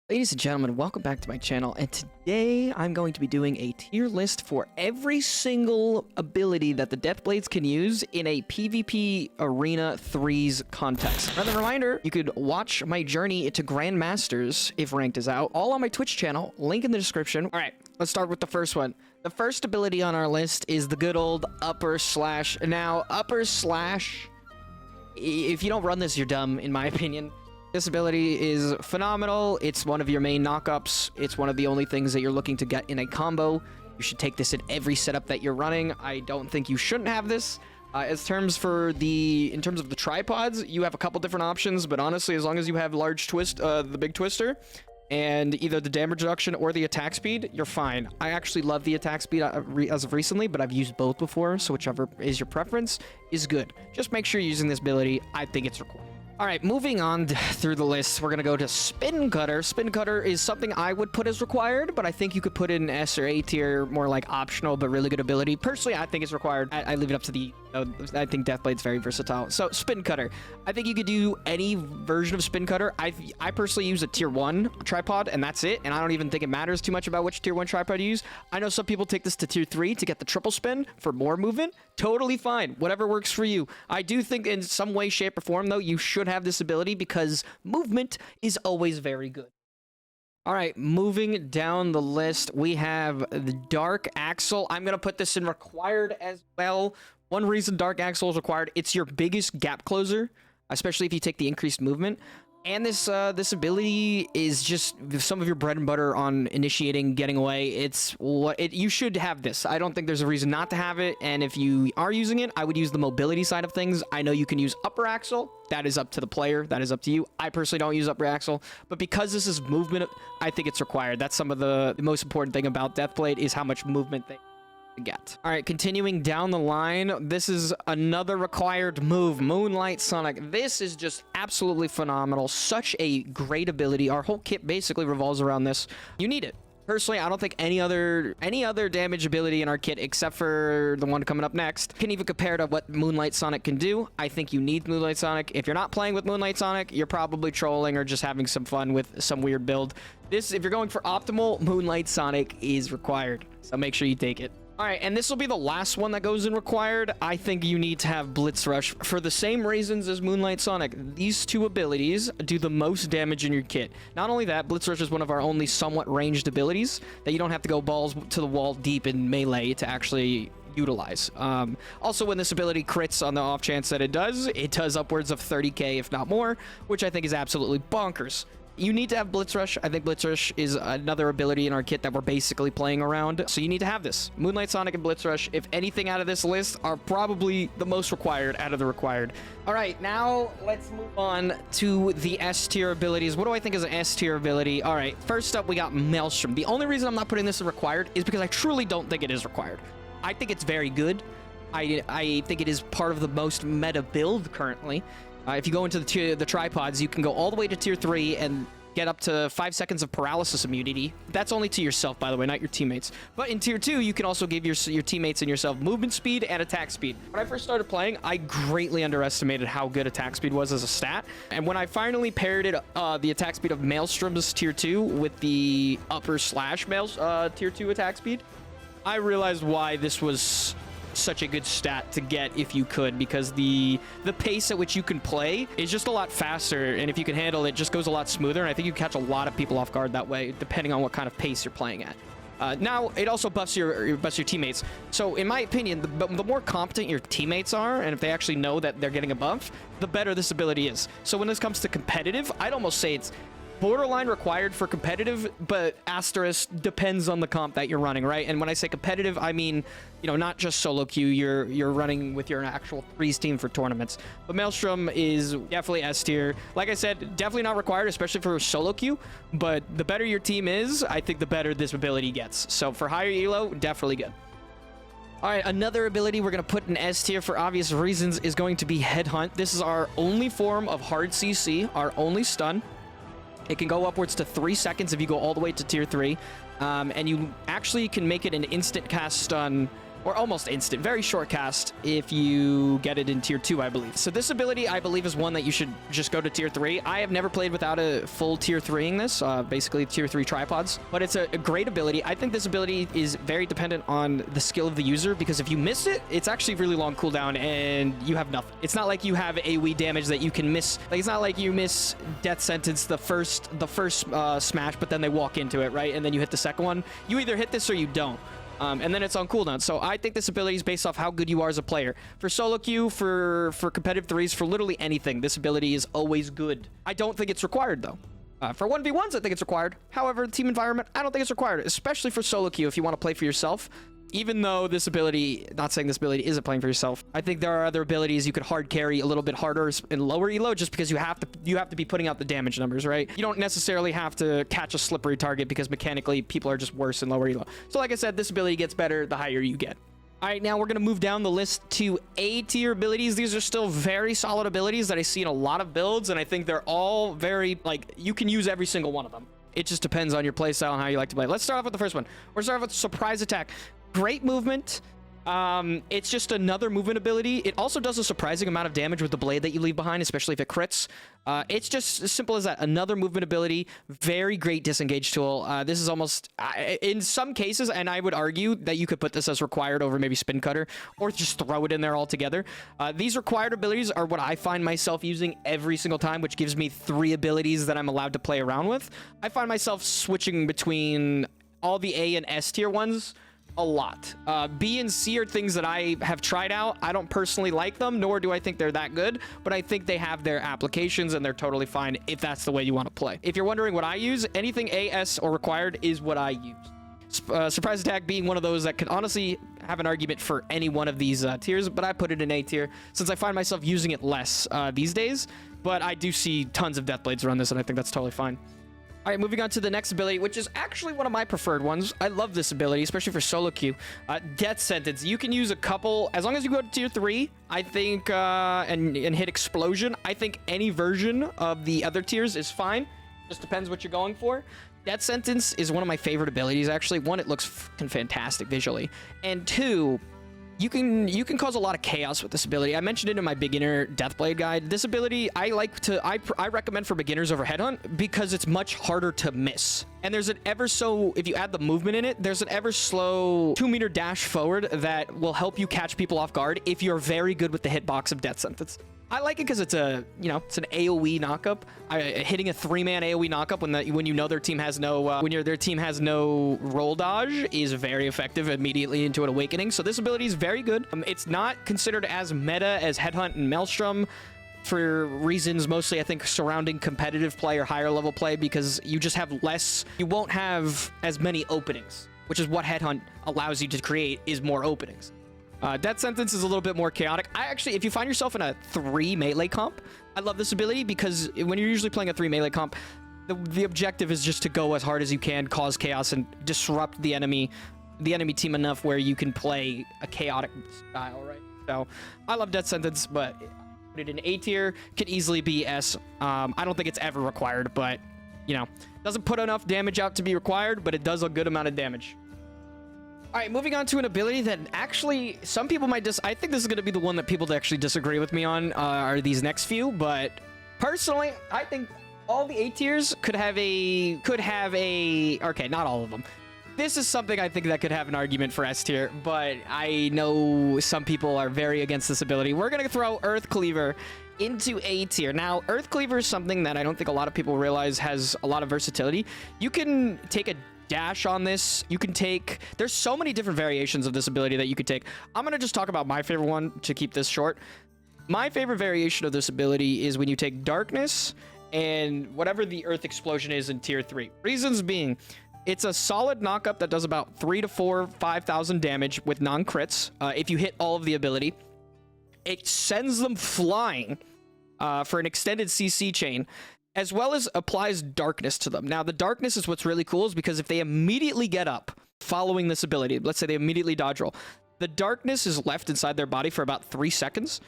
Ladies and gentlemen, welcome back to my channel, and today I'm going to be doing a tier list for every single ability that the Deathblades can use in a PvP Arena 3's context. Another reminder, you could watch my journey to Grandmasters if ranked is out, all on my Twitch channel, link in the description. Alright, let's start with the first one. The first ability on our list is the good old upper slash. Now, upper slash, if you don't run this, you're dumb, in my opinion. This ability is phenomenal. It's one of your main knockups. It's one of the only things that you're looking to get in a combo. You should take this in every setup that you're running. I don't think you shouldn't have this. In terms of the tripods, you have a couple different options, but honestly, as long as you have large twist, the big twister, and either the damage reduction or the attack speed, you're fine. I actually love the attack speed as of recently, but I've used both before, so whichever is your preference is good. Just make sure you're using this ability. I think it's required. All right, moving on through the list, we're going to go to Spincutter. Spincutter is something I would put as required, but I think you could put it in S or A tier, more like optional, but really good ability. Personally, I think it's required. I leave it up to the... I think Deathblade's very versatile. So, Spincutter. I think you could do any version of Spincutter. I personally use a tier 1 tripod, and that's it. And I don't even think it matters too much about which tier 1 tripod you use. I know some people take this to tier 3 to get the triple spin for more movement. Totally fine. Whatever works for you. I do think in some way, shape, or form, though, you should have this ability because movement is always very good. All right, moving down the list, we have the Dark Axel. I'm going to put this in required as well. One reason Dark Axel is required, it's your biggest gap closer, especially if you take the increased movement. And this ability is just some of your bread and butter on initiating, getting away. You should have this. I don't think there's a reason not to have it. And if you are using it, I would use the mobility side of things. I know you can use upper axle. That is up to the player. That is up to you. I personally don't use upper axle, but because this is movement, I think it's required. That's some of the most important thing about Deathblade is how much movement they get. All right, continuing down the line, this is another required move, Moonlight Sonic. This is just absolutely phenomenal. Such a great ability. Our whole kit basically revolves around this. You need it. Personally, I don't think any other damage ability in our kit, except for the one coming up next, can even compare to what Moonlight Sonic can do. I think you need Moonlight Sonic. If you're not playing with Moonlight Sonic, you're probably trolling or just having some fun with some weird build. If you're going for optimal, Moonlight Sonic is required. So make sure you take it. All right, and this will be the last one that goes in required. I think you need to have Blitz Rush for the same reasons as Moonlight Sonic. These two abilities do the most damage in your kit. Not only that, Blitz Rush is one of our only somewhat ranged abilities that you don't have to go balls to the wall deep in melee to actually utilize. Also, when this ability crits on the off chance that it does upwards of 30k, if not more, which I think is absolutely bonkers. You need to have Blitz Rush. I think Blitz Rush is another ability in our kit that we're basically playing around. So you need to have this. Moonlight Sonic and Blitz Rush, if anything out of this list, are probably the most required out of the required. All right, now let's move on to the S tier abilities. What do I think is an S tier ability? All right, first up, we got Maelstrom. The only reason I'm not putting this in required is because I truly don't think it is required. I think it's very good. I think it is part of the most meta build currently. If you go into the tripods, you can go all the way to tier 3 and get up to 5 seconds of paralysis immunity. That's only to yourself, by the way, not your teammates. But in tier 2, you can also give your teammates and yourself movement speed and attack speed. When I first started playing, I greatly underestimated how good attack speed was as a stat. And when I finally paired it, the attack speed of Maelstrom's tier 2 with the upper slash tier 2 attack speed, I realized why this was such a good stat to get if you could, because the pace at which you can play is just a lot faster, and if you can handle it, just goes a lot smoother, and I think you catch a lot of people off guard that way, depending on what kind of pace you're playing at. Now, it also buffs your teammates. So, in my opinion, the more competent your teammates are, and if they actually know that they're getting a buff, the better this ability is. So, when this comes to competitive, I'd almost say it's borderline required for competitive, but asterisk depends on the comp that you're running, right? And when I say competitive, I mean, you know, not just solo queue. You're running with your actual threes team for tournaments. But Maelstrom is definitely S tier. Like I said, definitely not required, especially for solo queue. But the better your team is, I think the better this ability gets. So for higher elo, definitely good. All right, another ability we're going to put in S tier for obvious reasons is going to be Headhunt. This is our only form of hard CC, our only stun. It can go upwards to 3 seconds if you go all the way to tier 3. And you actually can make it an instant cast stun or almost instant, very short cast if you get it in tier 2, I believe. So this ability, I believe, is one that you should just go to tier 3. I have never played without a full tier 3ing this, basically tier 3 tripods, but it's a great ability. I think this ability is very dependent on the skill of the user, because if you miss it, it's actually really long cooldown and you have nothing. It's not like you have AoE damage that you can miss. Like, it's not like you miss Death Sentence the first smash, but then they walk into it, right? And then you hit the second one. You either hit this or you don't. And then it's on cooldown. So I think this ability is based off how good you are as a player. For solo queue, for competitive threes, for literally anything, this ability is always good. I don't think it's required, though. For 1v1s, I think it's required. However, team environment, I don't think it's required, especially for solo queue if you want to play for yourself. Even though this ability, not saying this ability isn't playing for yourself, I think there are other abilities you could hard carry a little bit harder in lower elo, just because you have to be putting out the damage numbers, right? You don't necessarily have to catch a slippery target because mechanically people are just worse in lower elo. So like I said, this ability gets better the higher you get. All right, now we're going to move down the list to A tier abilities. These are still very solid abilities that I see in a lot of builds, and I think they're all very, like, you can use every single one of them. It just depends on your playstyle and how you like to play. Let's start off with the first one. We're starting off with Surprise Attack. Great movement. It's just another movement ability. It also does a surprising amount of damage with the blade that you leave behind, especially if it crits. It's just as simple as that. Another movement ability. Very great disengage tool. This is almost, in some cases, and I would argue that you could put this as required over maybe Spincutter, or just throw it in there altogether. These required abilities are what I find myself using every single time, which gives me 3 abilities that I'm allowed to play around with. I find myself switching between all the A and S tier ones a lot. B and C are things that I have tried out. I don't personally like them, nor do I think they're that good, but I think they have their applications and they're totally fine if that's the way you want to play. If you're wondering what I use, anything A, S, or required is what I use. Surprise Attack being one of those that could honestly have an argument for any one of these tiers, but I put it in A tier since I find myself using it less these days, but I do see tons of Deathblades run this, and I think that's totally fine. All right, moving on to the next ability, which is actually one of my preferred ones. I love this ability, especially for solo queue. Death Sentence. You can use a couple, as long as you go to tier 3, I think, and hit Explosion. I think any version of the other tiers is fine. Just depends what you're going for. Death Sentence is one of my favorite abilities, actually. 1, it looks fucking fantastic visually. And 2, you can cause a lot of chaos with this ability. I mentioned it in my beginner Deathblade guide. This ability I recommend for beginners over Headhunt because it's much harder to miss. And there's an if you add the movement in it, there's an ever slow 2-meter dash forward that will help you catch people off guard if you're very good with the hitbox of Death Sentence. I like it because it's it's an AoE knockup. Hitting a 3-man AoE knockup when you know their team has no their team has no roll dodge is very effective immediately into an awakening. So this ability is very good. It's not considered as meta as Headhunt and Maelstrom for reasons mostly I think surrounding competitive play or higher level play, because you just have less. You won't have as many openings, which is what Headhunt allows you to create, is more openings. Death Sentence is a little bit more chaotic. If you find yourself in a 3 melee comp, I love this ability because when you're usually playing a 3 melee comp, the objective is just to go as hard as you can, cause chaos, and disrupt the enemy team enough where you can play a chaotic style, right? So I love Death Sentence, but put it in A tier. Could easily be S. I don't think it's ever required, but doesn't put enough damage out to be required, but it does a good amount of damage. All right, moving on to an ability that actually some people might I think this is going to be the one that people actually disagree with me on, are these next few, but personally, I think all the A tiers could have a, okay, not all of them. This is something I think that could have an argument for S tier, but I know some people are very against this ability. We're going to throw Earth Cleaver into A tier. Now, Earth Cleaver is something that I don't think a lot of people realize has a lot of versatility. You can take a dash on this. There's so many different variations of this ability that you could take. I'm going to just talk about my favorite one to keep this short. My favorite variation of this ability is when you take Darkness and whatever the Earth Explosion is in tier 3. Reasons being, it's a solid knockup that does about 5,000 damage with non-crits if you hit all of the ability. It sends them flying for an extended CC chain, as well as applies darkness to them. Now, the darkness is what's really cool, is because if they immediately get up following this ability, let's say they immediately dodge roll, the darkness is left inside their body for about 3 seconds,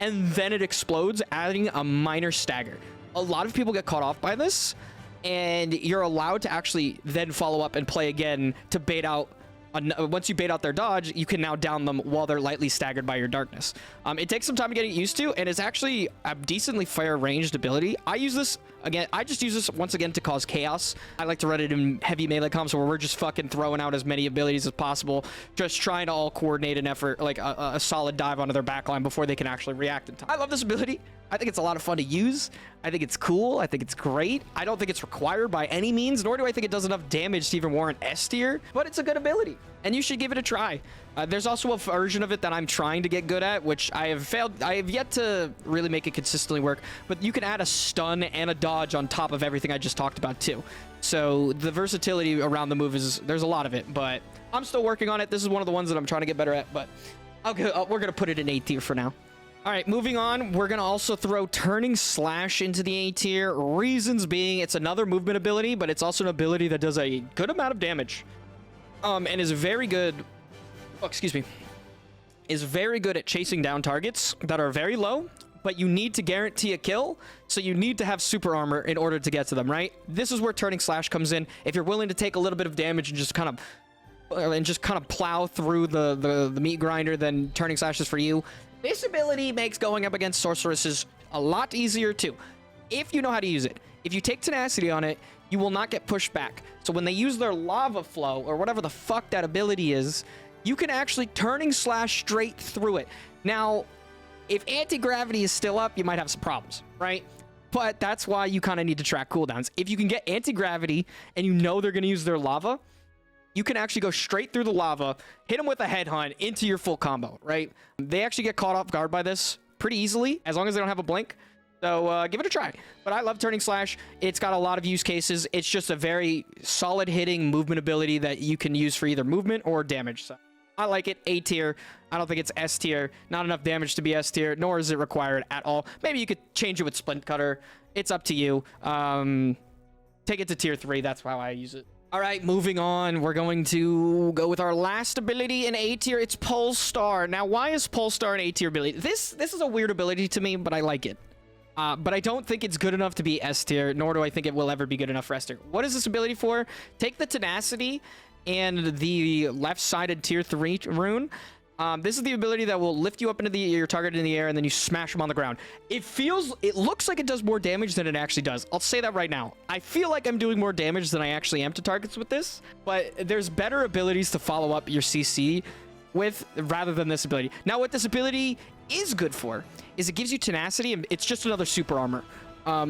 and then it explodes, adding a minor stagger. A lot of people get caught off by this, and you're allowed to actually then follow up and play again to bait out once you bait out their dodge, you can now down them while they're lightly staggered by your darkness. It takes some time to get used to, and it's actually a decently fair ranged ability. I use this again. I just use this once again to cause chaos. I like to run it in heavy melee comps where we're just fucking throwing out as many abilities as possible, just trying to all coordinate an effort, like a solid dive onto their backline before they can actually react in time. I love this ability. I think it's a lot of fun to use. I think it's cool. I think it's great. I don't think it's required by any means, nor do I think it does enough damage to even warrant S tier, but it's a good ability and you should give it a try. There's also a version of it that I'm trying to get good at, which I have failed. I have yet to really make it consistently work, but you can add a stun and a dodge on top of everything I just talked about too. So the versatility around the move there's a lot of it, but I'm still working on it. This is one of the ones that I'm trying to get better at, but we're going to put it in A tier for now. All right, moving on, we're going to also throw Turning Slash into the A tier. Reasons being, it's another movement ability, but it's also an ability that does a good amount of damage. And is very good... Oh, excuse me. Is very good at chasing down targets that are very low, but you need to guarantee a kill, so you need to have super armor in order to get to them, right? This is where Turning Slash comes in. If you're willing to take a little bit of damage and just kind of plow through the meat grinder, then Turning Slash is for you. This ability makes going up against sorceresses a lot easier too, if you know how to use it. If you take tenacity on it, you will not get pushed back. So when they use their lava flow or whatever the fuck that ability is, you can actually Turning Slash straight through it. Now, if anti-gravity is still up, you might have some problems, right? But that's why you kind of need to track cooldowns. If you can get anti-gravity and you know they're going to use their lava, you can actually go straight through the lava, hit them with a headhunt into your full combo, right? They actually get caught off guard by this pretty easily, as long as they don't have a blink. So give it a try. But I love Turning Slash. It's got a lot of use cases. It's just a very solid hitting movement ability that you can use for either movement or damage. So I like it. A tier. I don't think it's S tier. Not enough damage to be S tier, nor is it required at all. Maybe you could change it with Spincutter. It's up to you. Take it to tier 3. That's how I use it. All right, moving on. We're going to go with our last ability in A tier. It's Polestar. Now, why is Polestar an A tier ability? This is a weird ability to me, but I like it. But I don't think it's good enough to be S tier, nor do I think it will ever be good enough for S tier. What is this ability for? Take the tenacity and the left-sided tier 3 rune. This is the ability that will lift you up into your target in the air, and then you smash them on the ground. It looks like it does more damage than it actually does. I'll say that right now. I feel like I'm doing more damage than I actually am to targets with this, but there's better abilities to follow up your CC with rather than this ability. Now, what this ability is good for is it gives you tenacity, and it's just another super armor.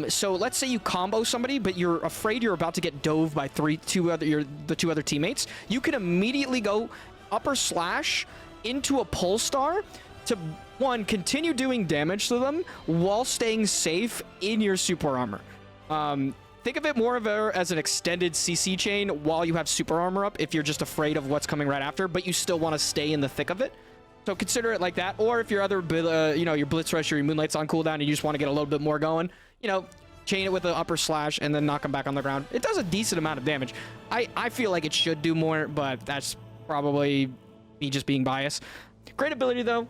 So let's say you combo somebody, but you're afraid you're about to get dove by the two other teammates. You can immediately go upper slash into a Polestar to, one, continue doing damage to them while staying safe in your super armor. Think of it more as an extended CC chain while you have super armor up if you're just afraid of what's coming right after, but you still want to stay in the thick of it. So consider it like that. Or if your other, your Blitz Rush or your Moonlight's on cooldown and you just want to get a little bit more going, chain it with an upper slash and then knock them back on the ground. It does a decent amount of damage. I feel like it should do more, but that's probably me just being biased. Great ability though.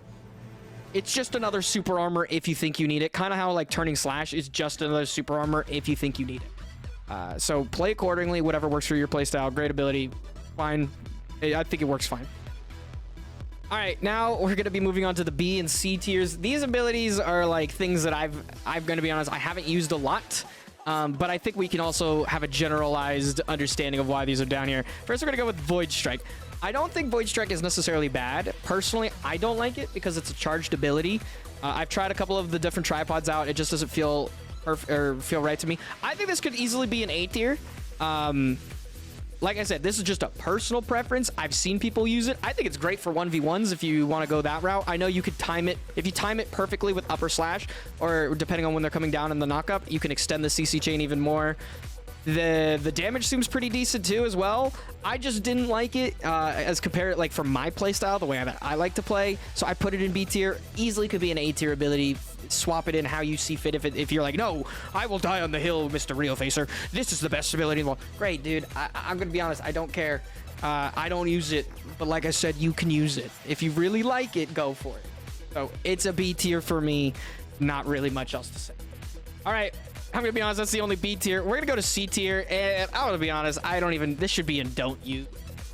It's just another super armor if you think you need it. Kind of how like Turning Slash is just another super armor if you think you need it. So play accordingly, whatever works for your playstyle. Great ability, fine. I think it works fine. All right, now we're going to be moving on to the B and C tiers. These abilities are like things that I'm going to be honest, I haven't used a lot. But I think we can also have a generalized understanding of why these are down here. First, we're going to go with Void Strike. I don't think Void Strike is necessarily bad. Personally, I don't like it because it's a charged ability. I've tried a couple of the different tripods out. It just doesn't feel right to me. I think this could easily be an A tier. Like I said, this is just a personal preference. I've seen people use it. I think it's great for 1v1s if you want to go that route. I know you could time it. If you time it perfectly with upper slash, or depending on when they're coming down in the knockup, you can extend the CC chain even more. The damage seems pretty decent too as well. I just didn't like it as compared like for my playstyle, the way that I like to play. So I put it in B tier. Easily could be an A tier ability. Swap it in how you see fit. If you're like, no, I will die on the hill, Mr. Riofacer. This is the best ability in the world. Great, dude. I'm gonna be honest. I don't care. I don't use it, but like I said, you can use it. If you really like it, go for it. So it's a B tier for me. Not really much else to say. All right. I'm gonna be honest, that's the only B tier. We're gonna go to C tier, and I'm gonna be honest, this should be in don't use.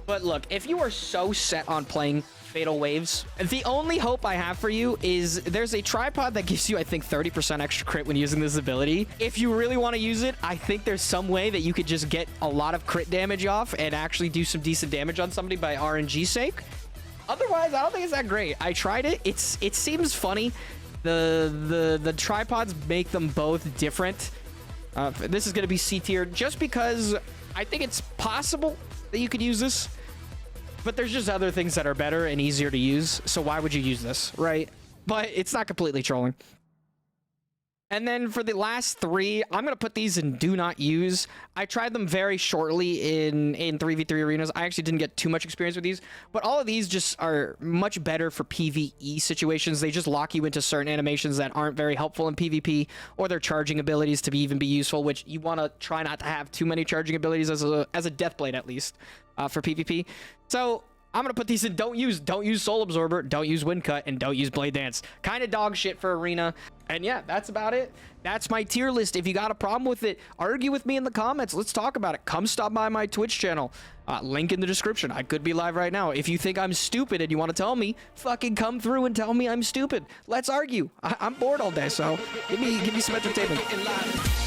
But look, if you are so set on playing Fatal Waves, the only hope I have for you is there's a tripod that gives you, I think, 30% extra crit when using this ability. If you really want to use it, I think there's some way that you could just get a lot of crit damage off and actually do some decent damage on somebody by RNG's sake. Otherwise, I don't think it's that great. I tried it. It seems funny. The tripods make them both different. This is going to be C tier just because I think it's possible that you could use this. But there's just other things that are better and easier to use. So why would you use this, right? But it's not completely trolling. And then for the last three, I'm going to put these in do not use. I tried them very shortly in 3v3 arenas. I actually didn't get too much experience with these. But all of these just are much better for PvE situations. They just lock you into certain animations that aren't very helpful in PvP. Or their charging abilities to even be useful, which you want to try not to have too many charging abilities as a Deathblade at least for PvP. So I'm going to put these in don't use Soul Absorber, don't use Wind Cut, and don't use Blade Dance. Kind of dog shit for Arena. And yeah, that's about it. That's my tier list. If you got a problem with it, argue with me in the comments. Let's talk about it. Come stop by my Twitch channel. Link in the description. I could be live right now. If you think I'm stupid and you want to tell me, fucking come through and tell me I'm stupid. Let's argue. I'm bored all day, so give me some entertainment. Get live.